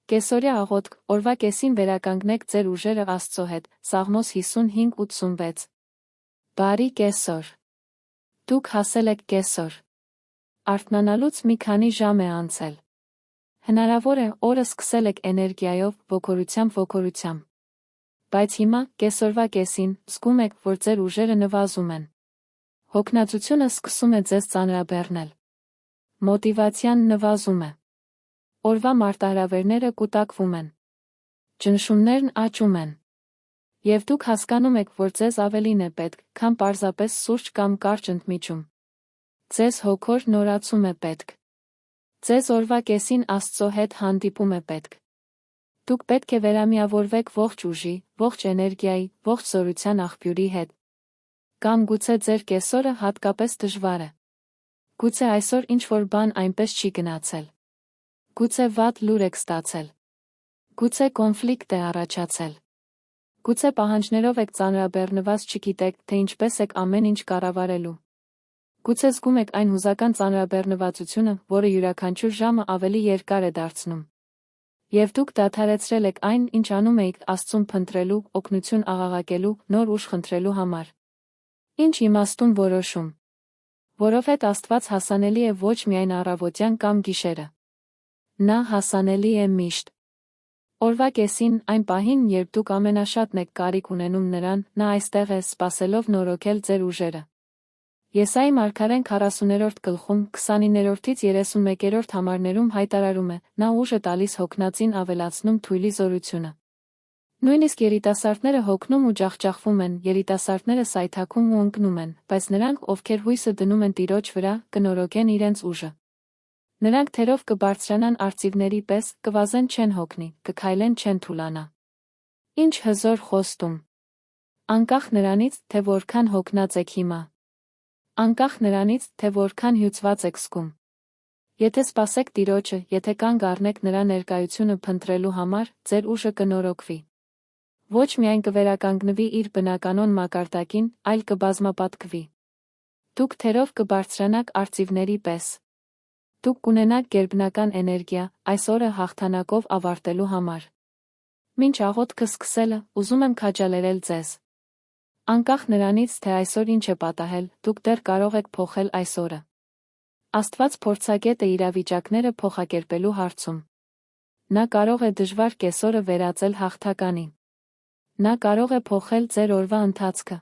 Կեսօրյա աղոթք, օրվա կեսին վերականգնեք ձեր ուժերը Աստծո հետ, Սաղմոս 55:86։ Բարի կեսօր։ Դուք հասել եք կեսօր։ Արթնանալուց մի քանի ժամ է անցել։ Հնարավոր է օրը սկսել եք էներգիայով, ոգորությամբ։ Բայց հիմա, կեսօրվա կեսին, զգում եք, որ ձեր ուժերը նվազում են։ Հոգնածությունը սկսում է ձեզ ծանրաբեռնել։ Մոտիվացիան նվազում է։ Օրվա մարտահրավերները կուտակվում են։ Ճնշումներն աճում են։ Եվ դուք հասկանում եք, որ ձեզ ավելին է պետք, քան պարզապես սուրճ կամ կարճ ընդմիջում։ Ձեզ հոգոր նորացում է պետք։ Ձեզ օրվա կեսին Աստծո հետ հանդիպում է պետք։ Դուք պետք է վերամիավորվեք ողջ ուժի, ողջ էներգիայի, ողջ զորության աղբյուրի հետ։ Կամ գուցե ձեր կեսօրը հատկապես դժվար է։ Գուցե այսօր ինչ-որ բան այնպես չի գնացել։ Գուցե վատ լուր եք ստացել։ Գուցե կոնֆլիկտ է առաջացել։ Գուցե պահանջներով եք ծանրաբեռնված, չգիտեք, թե ինչպես եք ամեն ինչ կառավարելու։ Գուցե զգում եք այն հուզական ծանրաբեռնվածությունը, որը յուրաքանչյուր ժամը ավելի երկար է դարձնում։ Եվ դուք դադարեցրել եք այն, ինչ անում էիք Աստծուն փնտրելու, օգնություն աղաղակելու, նոր ուժ խնդրելու համար։ Ինչ իմաստուն որոշում։ Որովհետև Աստված հասանելի է ոչ միայն առավոտյան կամ գիշերը։ Նա հասանելի է միշտ։ Օրվա կեսին, այն պահին, երբ դուք ամենաշատն եք կարիք ունենում նրան, նա այստեղ է, սպասելով նորոգել ձեր ուժերը։ Եսայի մարգարեն 40-րդ գլխում 29-ից 31-րդ համարներում հայտարարում է. նա ուժը տալիս հոգնածին, ավելացնում թույլի զորությունը։ Նույնիսկ երիտասարդները հոգնում ու ջախջախվում են, երիտասարդները սայթաքում ու ընկնում են, բայց նրանք, ովքեր հույսը դնում են Տիրոջ վրա, կնորոգեն իրենց ուժը։ Նրանք թերով կբարձրանան արծիվների պես, կվազեն չեն հոգնի, կքայլեն չեն թուլանա։ Ինչ հզոր խոստում։ Անկախ նրանից, թե որքան հոգնած եք հիմա։ Անկախ նրանից, թե որքան հյուծված եք զգում։ Եթե սպասեք Տիրոջը, եթե կանգ առնեք նրա ներկայությունը փնտրելու համար, ձեր ուժը կնորոգվի։ Ոչ միայն կվերականգնվի իր բնականոն մակարդակին, այլ կբազմապատկվի։ Դուք թերով կբարձրանաք արծիվների պես։ Դուք կունենաք գերբնական էներգիա, այս օրը հաղթանակով ավարտելու համար։ Մինչ աղոթքը սկսելը, ուզում եմ քաջալերել ձեզ։ Անկախ նրանից, թե այսօր ինչ է պատահել, դուք դեռ կարող եք փոխել այս օրը։ Աստված փորձագետ է իրավիճակները փոխակերպելու հարցում։ Նա կարող է դժվար կեսօրը վերածել հաղթականի։ Նա կարող է փոխել ձեր օրվա ընթացքը։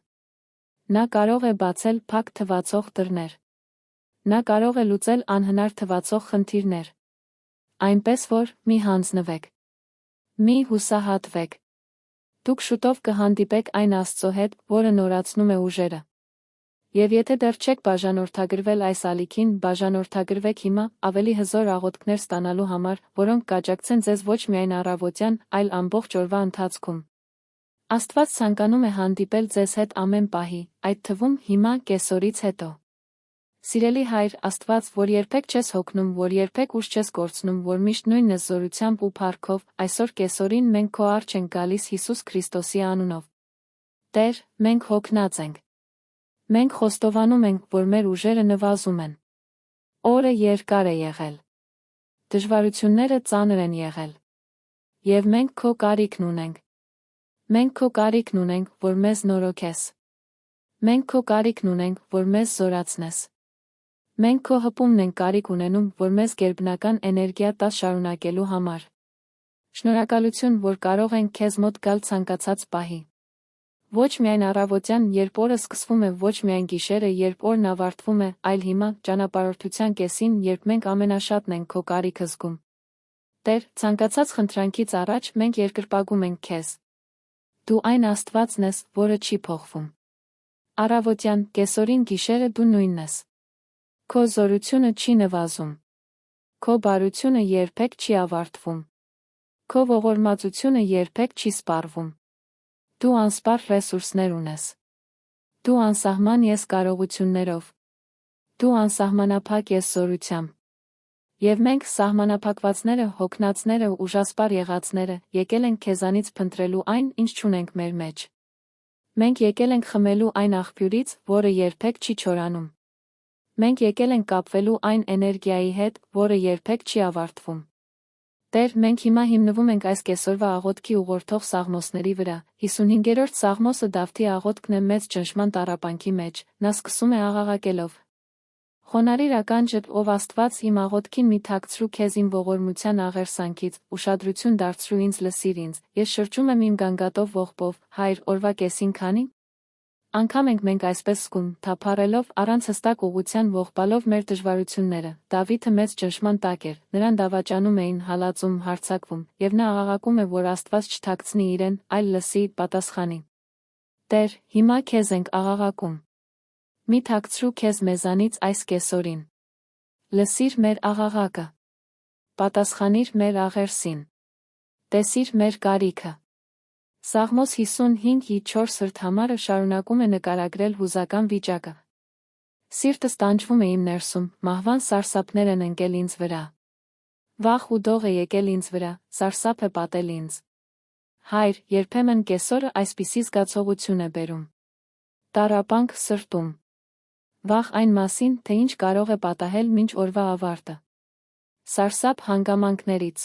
Նա կարող է բացել փակ թվացող դռներ։ Նա կարող է լուծել անհնար թվացող խնդիրներ։ Այնպես որ, մի հանձնվեք։ Մի հուսահատվեք։ Դուք շուտով կհանդիպեք այն Աստծո հետ, որը նորացնում է ուժերը։ Եվ եթե դեռ չեք բաժանորդագրվել այս ալիքին, բաժանորդագրվեք հիմա, ավելի հզոր աղոթքներ ստանալու համար, որոնք կաջակցեն ձեզ ոչ միայն առավոտյան, այլ ամբողջ օրվա ընթացքում։ Աստված ցանկանում է հանդիպել ձեզ հետ ամեն պահի, այդ թվում հիմա կեսօրից հետո։ Սիրելի Հայր, Աստված, որ երբեք չես հոգնում, որ երբեք ուժ չես կորցնում, որ միշտ նույն ես զորությամբ ու փառքով, այսօր կեսօրին մենք քո առջ ենք գալիս Հիսուս Քրիստոսի անունով։ Տեր, մենք հոգնած ենք։ Մենք խոստովանում ենք, որ մեր ուժերը նվազում են։ Օրը երկար է եղել։ Դժվարությունները ծանր են եղել։ Եվ մենք քո կարիքն ունենք։ Մենք քո կարիքն ունենք, որ մեզ նորոգես։ Մենք քո կարիքն ունենք, որ մեզ զորացնես։ Մենք քո հպումն ենք կարիք ունենում, որ մեզ գերբնական էներգիա տաս շարունակելու համար։ Շնորհակալություն, որ կարող ենք քեզ մոտ գալ ցանկացած պահի։ Ոչ միայն առավոտյան, երբ օրը սկսվում է, ոչ միայն գիշերը, երբ օրն ավարտվում է, այլ հիմա, ճանապարհորդության կեսին, երբ մենք ամենաշատն ենք քո կարիքը զգում։ Տեր, ցանկացած խնդրանքից առաջ մենք երկրպագում ենք քեզ։ Դու այն Աստվածն ես, որը չի փոխվում։ Առավոտյան, կեսօրին, գիշերը դու նույնն ես։ Քո զորությունը չի նվազում։ Քո բարությունը երբեք չի ավարտվում։ Քո ողորմածությունը երբեք չի սպառվում։ Դու անսպառ ռեսուրսներ ունես։ Դու անսահման ես կարողություններով։ Դու անսահմանափակ ես զորությամբ։ Եվ մենք սահմանափակվածները, հոգնածները, ուժասպառ եղածները, եկել ենք քեզանից փնտրելու այն, ինչ չունենք մեր մեջ։ Մենք եկել ենք խմելու այն աղբյուրից, որը երբեք չի չորանում։ Մենք եկել ենք կապվելու այն էներգիայի հետ, որը երբեք չի ավարտվում։ Տեր, մենք հիմա հիմնվում ենք այս կեսօրվա աղոթքի ուղղորդող Սաղմոսների վրա։ 55-րդ Սաղմոսը Դավթի աղոթքն է մեծ ճնշման տառապանքի մեջ, նա սկսում է աղաղակելով. Խոնարհիր ականջդ, ով Աստված, իմ աղոթքին մի թաքցրու քեզ իմ ողորմության աղերսանքից, ուշադրություն դարձրու ինձ, լսիր ինձ, ես շրջում եմ իմ գանգատով ողբով, Հայր, օրվա կեսին քանի՞։ Անգամ ենք մենք այսպես զգում, թափառելով, առանց հստակ ուղղության ողբալով մեր դժվարությունները։ Դավիթը մեծ ճնշման տակ էր, նրան դավաճանում էին, հալածում, հարձակվում, եւ նա աղաղակում է, որ Աստված չթաքցնի իրեն, այլ լսի, պատասխանի։ Տեր, հիմա քեզ ենք աղաղակում։ Մի թաքցրու քեզ մեզանից այս կեսօրին։ Լսիր մեր աղաղակը։ Պատասխանիր մեր աղերսին։ Տեսիր մեր կարիքը։ Սաղմոս 55:4 սրտհամարը շարունակում է նկարագրել հուզական վիճակը։ Սիրտս տանջվում է իմ ներսում, մահվան սարսափներ են ընկել ինձ վրա։ Վախ ու դող է եկել ինձ վրա, սարսափ է պատել ինձ։ Հայր, երբեմն կեսօրը այսպիսի զգացողություն է բերում։ Տառապանք սրտում։ Վախ այն մասին, թե ինչ կարող է պատահել մինչ օրվա ավարտը։ Սարսափ հանգամանքներից։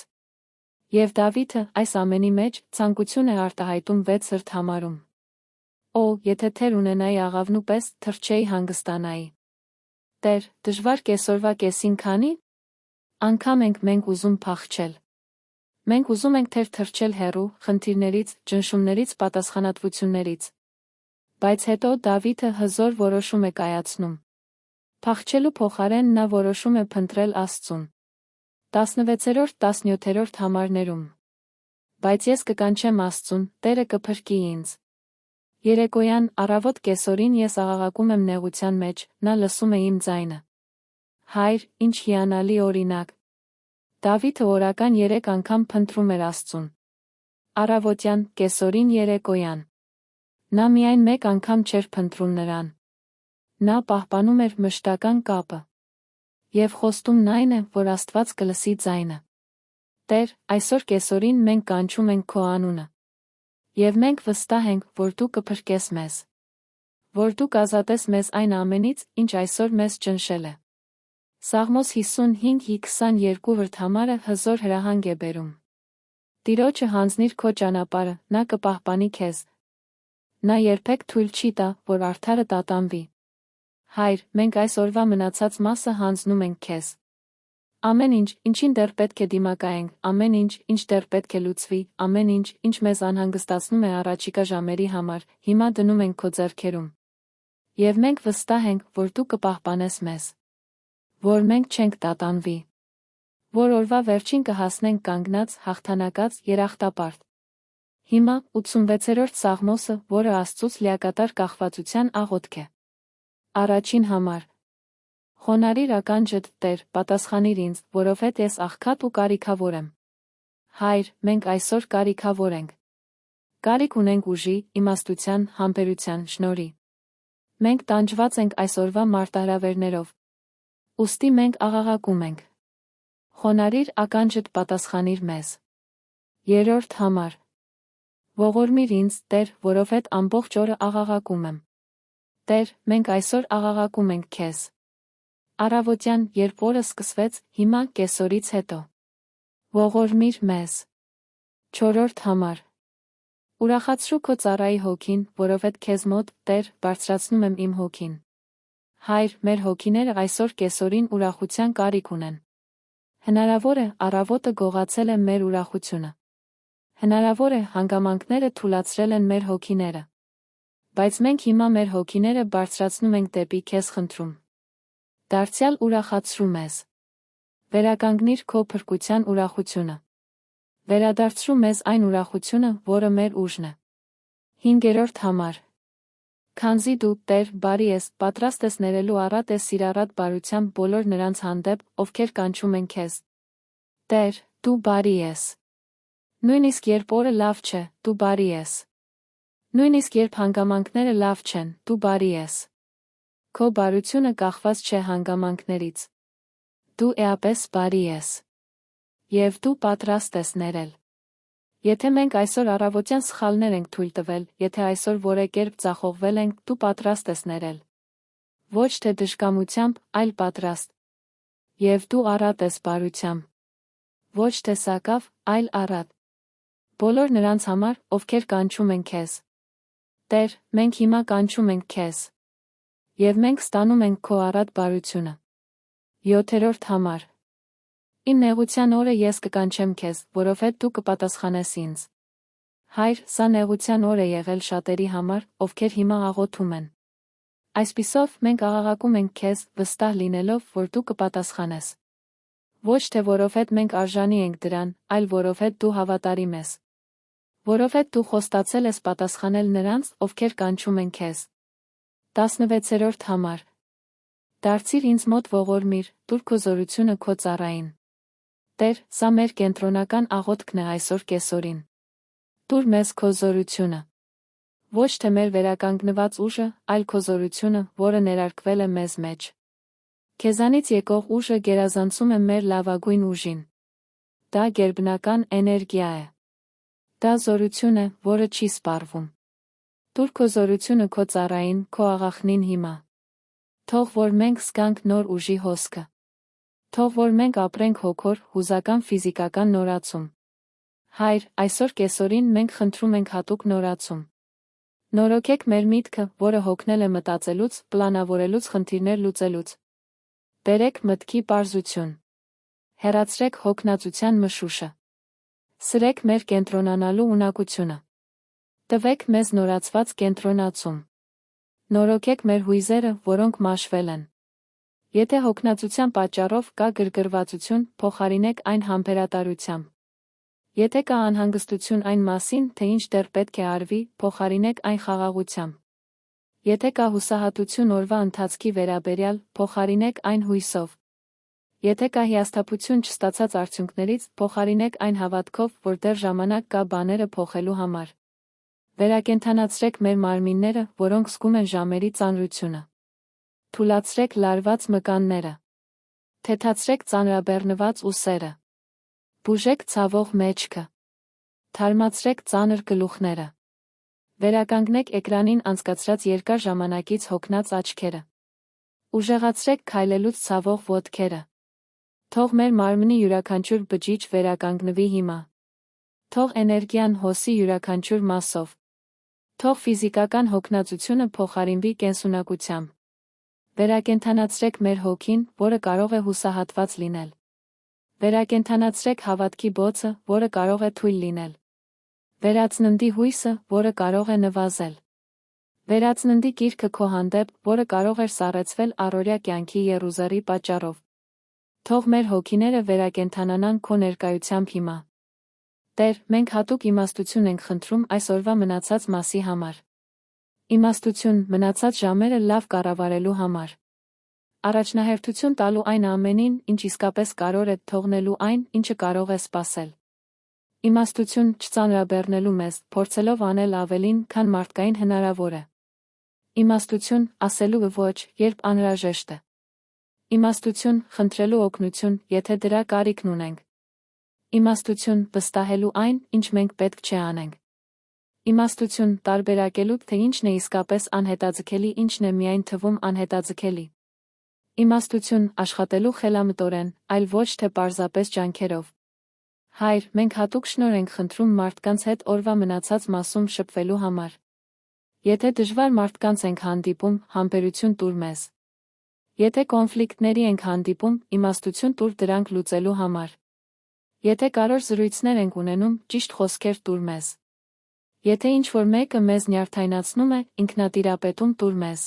Եվ Դավիթը այս ամենի մեջ ցանկություն է արտահայտում 6 սրտհամարում։ Օ, եթե թեր ունենայի աղավնու պես, թրջեի հանգստանայի։ Տեր, դժվար կեսօրվա կեսին քանի՞։ Անգամ ենք մենք ուզում փախչել։ Մենք ուզում ենք թրջել հեռու, խնդիրներից, ճնշումներից, պատասխանատվություններից։ Բայց հետո Դավիթը հզոր որոշում է կայացնում։ Փախչելու փոխարեն նա որոշում է փնտրել Աստծուն։ 16-17 համարներում։ Բայց ես կկանչեմ Աստծուն, Տերը կփրկի ինձ։ Երեկոյան, առավոտ կեսօրին ես աղաղակում եմ նեղության մեջ, նա լսում է իմ ձայնը։ Հայր, ինչ հիանալի օրինակ։ Դավիթը օրական 3 անգամ փնտրում էր Աստծուն։ Առավոտյան, կեսօրին, երեկոյան։ Նա միայն 1 անգամ չէր փնտրում նրան։ Նա պահպանում էր մշտական կապը։ Եվ խոստումն այն է, որ Աստված կլսի ձայնը։ Տեր, այսօր կեսօրին մենք կանչում ենք քո անունը։ Եվ մենք վստահ ենք, որ դու կփրկես մեզ։ Որ դու կազատես մեզ այն ամենից, ինչ այսօր մեզ ճնշել է։ Սաղմոս 55:22 վրդամարը հզոր հրահանգ է բերում։ Տիրոջը հանձնիր քո ճանապարհը, նա կպահպանի քեզ։ Նա երբեք թույլ չի տա, որ արդարը տատանվի։ Հայր, մենք այս օրվա մնացած մասը հանձնում ենք քեզ։ Ամեն ինչ, ինչին դեռ պետք է դիմակայենք, ամեն ինչ, ինչ դեռ պետք է լուծվի, ամեն ինչ, ինչ մեզ անհանգստացնում է առաջիկա ժամերի համար, հիմա դնում ենք քո ձեռքերում։ Եվ մենք վստահ ենք, որ դու կպահպանես մեզ։ Որ մենք չենք տատանվի։ Որ օրվա վերջին կհասնենք կանգնած, հաղթանակած, երախտապարտ։ Հիմա 86-րդ Սաղմոսը, որը Աստծուց լիակատար կախվածության աղոթք է։ Առաջին համար։ Խոնարհիր ականջդ, Տեր, պատասխանիր ինձ, որովհետև ես աղքատ ու կարիքավոր եմ։ Հայր, մենք այսօր կարիքավոր ենք։ Կարիք ունենք ուժի, իմաստության, համբերության, շնորհի։ Մենք տանջված ենք այսօրվա մարտահրավերներով։ Ուստի մենք աղաղակում ենք։ Խոնարհիր ականջդ, պատասխանիր մեզ։ Երրորդ համար։ Ողորմիր ինձ, Տեր, որովհետև ամբողջ օրը աղաղակում եմ։ Տեր, մենք այսօր աղաղակում ենք քեզ։ Առավոտյան, երբ օրը սկսվեց, հիմա կեսօրից հետո։ Ողորմիր մեզ։ Չորրորդ համար։ Ուրախացրու քո ծառայի հոգին, որովհետև քեզ մոտ, Տեր, բարձրացնում եմ իմ հոգին։ Հայր, մեր հոգիները այսօր կեսօրին ուրախության կարիք ունեն։ Հնարավոր է, առավոտը գողացել է մեր ուրախությունը։ Հնարավոր է, հանգամանքները թուլացրել են մեր հոգիները։ Բայց մենք հիմա մեր հոգիները բարձրացնում ենք դեպի քեզ խնդրում։ Դարձյալ ուրախացրու մեզ։ Վերականգնիր քո փրկության ուրախությունը։ Վերադարձրու մեզ այն ուրախությունը, որը մեր ուժն է։ 5-րդ համար։ Քանզի դու, Տեր, բարի ես, պատրաստ ես ներելու առատ ես սիրառատ բարությամբ բոլոր նրանց հանդեպ, ովքեր կանչում են քեզ։ Տեր, դու բարի ես։ Նույնիսկ երբ օրը լավ չէ, դու բարի ես։ Նույնիսկ երբ հանգամանքները լավ չեն, դու բարի ես։ Քո բարությունը կախված չէ հանգամանքներից։ Դու էապես բարի ես։ Եվ դու պատրաստ ես ներել։ Եթե մենք այսօր առավոտյան սխալներ ենք թույլ տվել, եթե այսօր որևէ ձախողվել ենք, դու պատրաստ ես ներել։ Ոչ թե դժկամությամբ, այլ պատրաստ։ Եվ դու առատ ես բարությամբ։ Ոչ թե սակավ, այլ առատ։ Բոլոր նրանց համար, ովքեր կանչում են քեզ։ Տեր, մենք հիմա կանչում ենք քեզ։ Եվ մենք ստանում ենք քո առատ բարությունը։ 7-րդ համար։ Իմ նեղության օրը ես կկանչեմ քեզ, որովհետև դու կպատասխանես ինձ։ Հայր, սա նեղության օր է եղել շատերի համար, ովքեր հիմա աղոթում են։ Այսպիսով, մենք աղաղակում ենք քեզ, վստահ լինելով, որ դու կպատասխանես։ Ոչ թե որովհետև մենք արժանի ենք դրան, այլ որովհետև դու հավատարիմ ես։ Որովհետև դու խոստացել ես պատասխանել նրանց, ովքեր կանչում են քեզ։ 16-րդ համար։ Դարձիր ինձ մոտ ողորմիր, տուր քո զորությունը քո ծառային։ Տեր, սա մեր կենտրոնական աղոթքն է այսօր կեսօրին։ Տուր մեզ քո զորությունը։ Ոչ թե մեր վերականգնված ուժը, այլ քո զորությունը, որը ներարկվել է մեզ մեջ։ Քեզանից եկող ուժը գերազանցում է մեր լավագույն ուժին։ Դա գերբնական էներգիա է։ Դա զորություն է, որը չի սպառվում։ Տուր քո զորությունը քո ծառային, քո աղախնին հիմա։ Թող որ մենք զգանք նոր ուժի հոսքը։ Թող որ մենք ապրենք հոգոր, հուզական ֆիզիկական նորացում։ Հայր, այսօր կեսօրին մենք խնդրում ենք հատուկ նորացում։ Նորոգեք մեր միտքը, որը հոգնել է մտածելուց, պլանավորելուց, խնդիրներ լուծելուց։ Բերեք մտքի պարզություն։ Հեռացրեք հոգնածության մշուշը։ Սրեք մեր կենտրոնանալու ունակությունը։ Տվեք մեզ նորացված կենտրոնացում։ Նորոգեք մեր հույզերը, որոնք մաշվել են։ Եթե հոգնածության պատճառով կա գրգռվածություն, փոխարինեք այն համբերատարությամբ։ Եթե կա անհանգստություն այն մասին, թե ինչ դեռ պետք է արվի, փոխարինեք այն խաղաղությամբ։ Եթե կա հուսահատություն օրվա ընթացքի վերաբերյալ, փոխարինեք այն հույսով։ Եթե կա հիասթափություն չստացած արդյունքներից, փոխարինեք այն հավատքով, որ դեռ ժամանակ կա բաները փոխելու համար։ Վերակենդանացրեք մեր մարմինները, որոնք զգում են ժամերի ծանրությունը։ Թուլացրեք լարված մկանները։ Թեթացրեք ծանրաբեռնված ուսերը։ Բուժեք ցավող մեջքը։ Թարմացրեք ծանր գլուխները։ Վերականգնեք էկրանին անցկացրած երկար ժամանակից հոգնած աչքերը։ Ուժեղացրեք քայլելուց ցավող ոտքերը։ Թող մեր մարմնի յուրաքանչյուր բջիջ վերականգնվի հիմա։ Թող էներգիան հոսի յուրաքանչյուր մասով։ Թող ֆիզիկական հոգնածությունը փոխարինվի կենսունակությամբ։ Վերակենդանացրեք մեր հոգին, որը կարող է հուսահատված լինել։ Վերակենդանացրեք հավատքի բոցը, որը կարող է թույլ լինել։ Վերացննդի հույսը, որը կարող է նվազել։ Վերացննդի կիրքը քո հանդեպ, որը կարող էր սառեցվել առօրյա կյանքի եռուզեռի պատճառով։ Թող մեր հոգիները վերակենդանանան քո ներկայությամբ հիմա։ Տեր, մենք հատուկ իմաստություն ենք խնդրում այս օրվա մնացած մասի համար։ Իմաստություն, մնացած ժամերը լավ կառավարելու համար։ Առաջնահերթություն տալու այն ամենին, ինչ իսկապես կարող է թողնելու այն, ինչը կարող է սպասել։ Իմաստություն, չծանրաբեռնելու մեզ, փորձելով անել ավելին, քան մարդկային հնարավոր է։ Իմաստություն, ասելու ոչ, երբ անհրաժեշտ է։ Իմաստություն, խնդրելու օգնություն, եթե դրա կարիքն ունենք։ Իմաստություն, վստահելու այն, ինչ մենք պետք չէ անենք։ Իմաստություն, տարբերակելու, թե ինչն է իսկապես անհետաձգելի, ինչն է միայն թվում անհետաձգելի։ Իմաստություն, աշխատելու խելամտորեն, այլ ոչ թե պարզապես ջանքերով։ Հայր, մենք հատուկ շնորհ ենք խնդրում մարդկանց հետ օրվա մնացած մասում շփվելու համար։ Եթե դժվար մարդկանց ենք հանդիպում, համբերություն տուր մեզ։ Եթե կոնֆլիկտների ենք հանդիպում, իմաստություն տուր դրանք լուծելու համար։ Եթե կարևոր զրույցներ ենք ունենում, ճիշտ խոսքեր տուր մեզ։ Եթե ինչ-որ մեկը մեզ նյարդայնացնում է, ինքնատիրապետում տուր մեզ։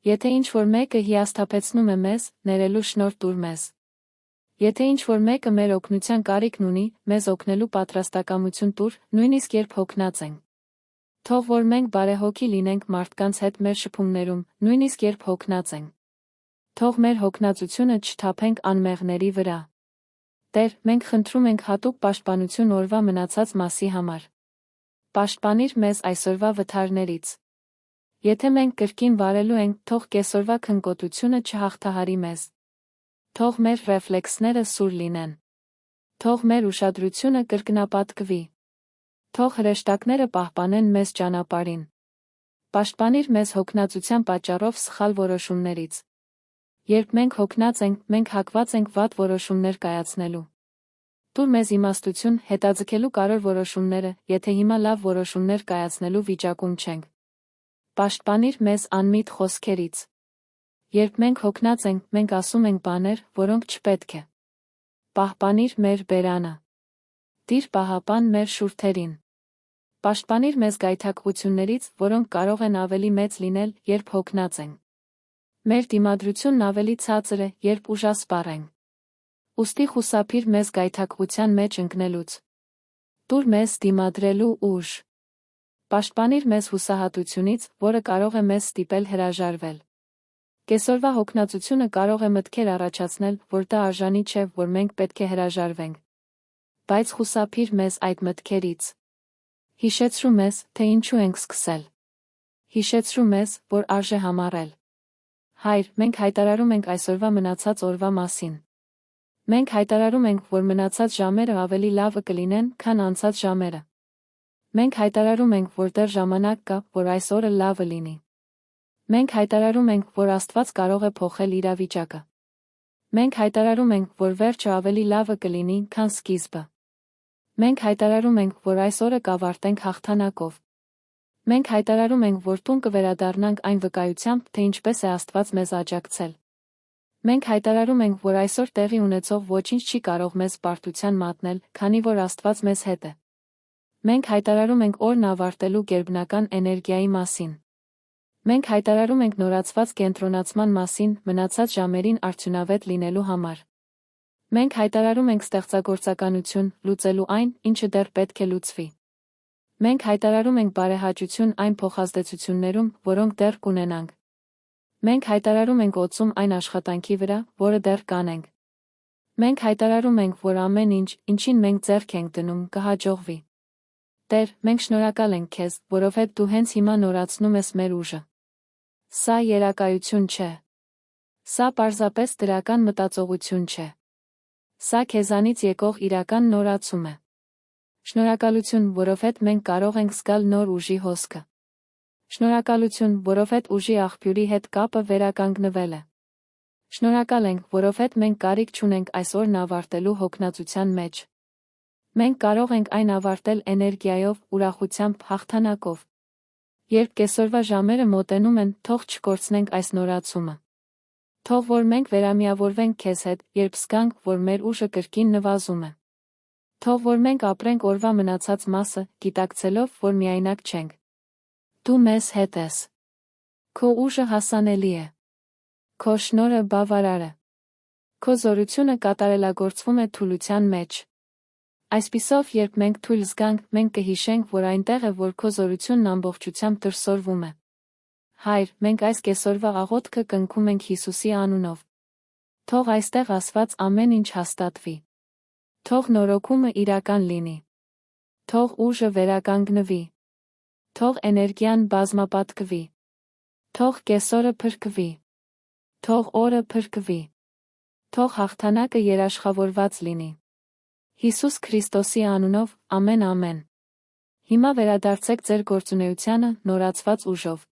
Եթե ինչ-որ մեկը հիասթափեցնում է մեզ, ներելու շնորհ տուր մեզ։ Եթե ինչ-որ մեկը մեր օգնության կարիքն ունի, մեզ օգնելու պատրաստակամություն տուր, նույնիսկ երբ հոգնած ենք։ Թող որ մենք բարեհոգի լինենք մարդկանց հետ մեր շփումներում, նույնիսկ երբ հոգնած ենք։ Թող մեր հոգնածությունը չթափենք անմեղների վրա։ Տեր, մենք խնդրում ենք հատուկ պաշտպանություն օրվա մնացած մասի համար։ Պաշտպանիր մեզ այսօրվա վթարներից։ Եթե մենք կրկին վարելու ենք, թող կեսօրվա քնկոտությունը չհաղթահարի մեզ։ Թող մեր ռեֆլեքսները սուր լինեն։ Թող մեր ուշադրությունը կրկնապատկվի։ Թող հրեշտակները պահպանեն մեզ ճանապարհին։ Պաշտպանիր մեզ հոգնածության պատճառով սխալ որոշումներից։ Երբ մենք հոգնած ենք, մենք հակված ենք վատ որոշումներ կայացնելու։ Տուր մեզ իմաստություն հետաձգելու կարևոր որոշումները, եթե հիմա լավ որոշումներ կայացնելու վիճակում չենք։ Պաշտպանիր մեզ անմիտ խոսքերից։ Երբ մենք հոգնած ենք, մենք ասում ենք բաներ, որոնք չպետք է։ Պահպանիր մեր բերանը։ Տիր պահապան մեր շուրթերին։ Պաշտպանիր մեզ գայթակղություններից, որոնք կարող են ավելի մեծ լինել, երբ հոգնած ենք։ Մեր դիմադրությունն ավելի ցածր է, երբ ուժասպառ ենք։ Ուստի խուսափիր մեզ գայթակղության մեջ ընկնելուց։ Տուր մեզ դիմադրելու ուժ։ Պաշտպանիր մեզ հուսահատությունից, որը կարող է մեզ ստիպել հրաժարվել։ Կեսօրվա հոգնածությունը կարող է մտքեր առաջացնել, որ դա արժանի չէ, որ մենք պետք է հրաժարվենք։ Բայց խուսափիր մեզ այդ մտքերից։ Հիշեցրու մեզ, թե ինչու ենք սկսել։ Հիշեցրու մեզ, որ արժե համառել։ Հայր, մենք հայտարարում ենք այսօրվա մնացած օրվա մասին։ Մենք հայտարարում ենք, որ մնացած ժամերը ավելի լավը կլինեն, քան անցած ժամերը։ Մենք հայտարարում ենք, որ դեռ ժամանակ կա, որ այս օրը լավը լինի։ Մենք հայտարարում ենք, որ Աստված կարող է փոխել իրավիճակը։ Մենք հայտարարում ենք, որ վերջը ավելի լավը կլինի, քան սկիզբը։ Մենք հայտարարում ենք, որ այս օրը կավարտենք հաղթանակով։ Մենք հայտարարում ենք, որ տուն կվերադառնանք այն վկայությամբ, թե ինչպես է Աստված մեզ աջակցել։ Մենք հայտարարում ենք, որ այսօր տեղի ունեցող ոչինչ չի կարող մեզ պարտության մատնել, քանի որ Աստված մեզ հետ է։ Մենք հայտարարում ենք օրն ավարտելու գերբնական էներգիայի մասին։ Մենք հայտարարում ենք նորացված կենտրոնացման մասին, մնացած ժամերին արդյունավետ լինելու համար։ Մենք հայտարարում ենք ստեղծագործականություն, լուծելու այն, ինչը դեռ պետք է լուծվի։ Մենք հայտարարում ենք բարեհաճություն այն փոխազդեցություններում, որոնք դեռ կունենանք։ Մենք հայտարարում ենք օծում այն աշխատանքի վրա, որը դեռ կանենք։ Մենք հայտարարում ենք, որ ամեն ինչ, ինչին մենք ձեռք ենք դնում, կհաջողվի։ Տեր, մենք շնորհակալ ենք քեզ, որովհետև դու հենց հիմա նորացնում ես մեր ուժը։ Սա երակայություն չէ։ Սա պարզապես դրական մտածողություն չէ։ Սա քեզանից եկող իրական նորացում է։ Շնորհակալություն, որովհետև մենք կարող ենք զգալ նոր ուժի հոսքը։ Շնորհակալություն, որովհետև ուժի աղբյուրի հետ կապը վերականգնվել է։ Շնորհակալ ենք, որովհետև մենք կարիք չունենք այս օրն ավարտելու հոգնածության մեջ։ Մենք կարող ենք այն ավարտել էներգիայով, ուրախությամբ, հաղթանակով։ Երբ կեսօրվա ժամերը մոտենում են, թող չկորցնենք այս նորացումը։ Թող որ մենք վերամիավորվենք քեզ հետ, երբ զգանք, որ մեր ուժը կրկին նվազում է։ Թող որ մենք ապրենք օրվա մնացած մասը, գիտակցելով, որ միայնակ չենք։ Դու մեզ հետ ես։ Քո ուժը հասանելի է։ Քո շնորհը բավարար է։ Քո զորությունը կատարելագործվում է թուլության մեջ։ Այսպիսով, երբ մենք թույլ զգանք, մենք կհիշենք, որ այնտեղ է, որ քո զորությունն ամբողջությամբ դրսևորվում է։ Հայր, մենք այս կեսօրվա աղոթքը կնքում ենք Հիսուսի անունով։ Թող այստեղ ասված ամեն ինչ հաստատվի։ Թող նորոգումը իրական լինի։ Թող ուժը վերականգնվի։ Թող էներգիան բազմապատկվի։ Թող կեսօրը փրկվի։ Թող օրը փրկվի։ Թող հաղթանակը երաշխավորված լինի։ Հիսուս Քրիստոսի անունով, ամեն ամեն։ Հիմա վերադարձեք ձեր գործունեությանը նորացված ուժով։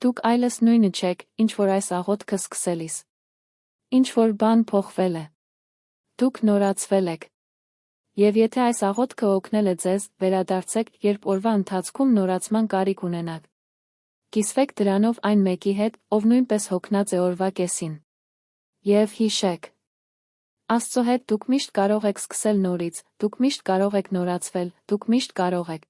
Դուք այլս նույնը չեք, ինչ որ այս աղոթքը սկսելիս։ Ինչ որ բան փոխվել է։ Դուք նորացվել եք։ Եվ եթե այս աղոթքը օգնել է ձեզ, վերադարձեք, երբ օրվա ընթացքում նորացման կարիք ունենաք։ Կիսվեք դրանով այն մեկի հետ, ով նույնպես հոգնած է օրվա կեսին։ Եվ հիշեք։ Աստծո հետ դուք միշտ կարող եք սկսել նորից, դուք միշտ կարող եք նորացվել, դուք միշտ կարող եք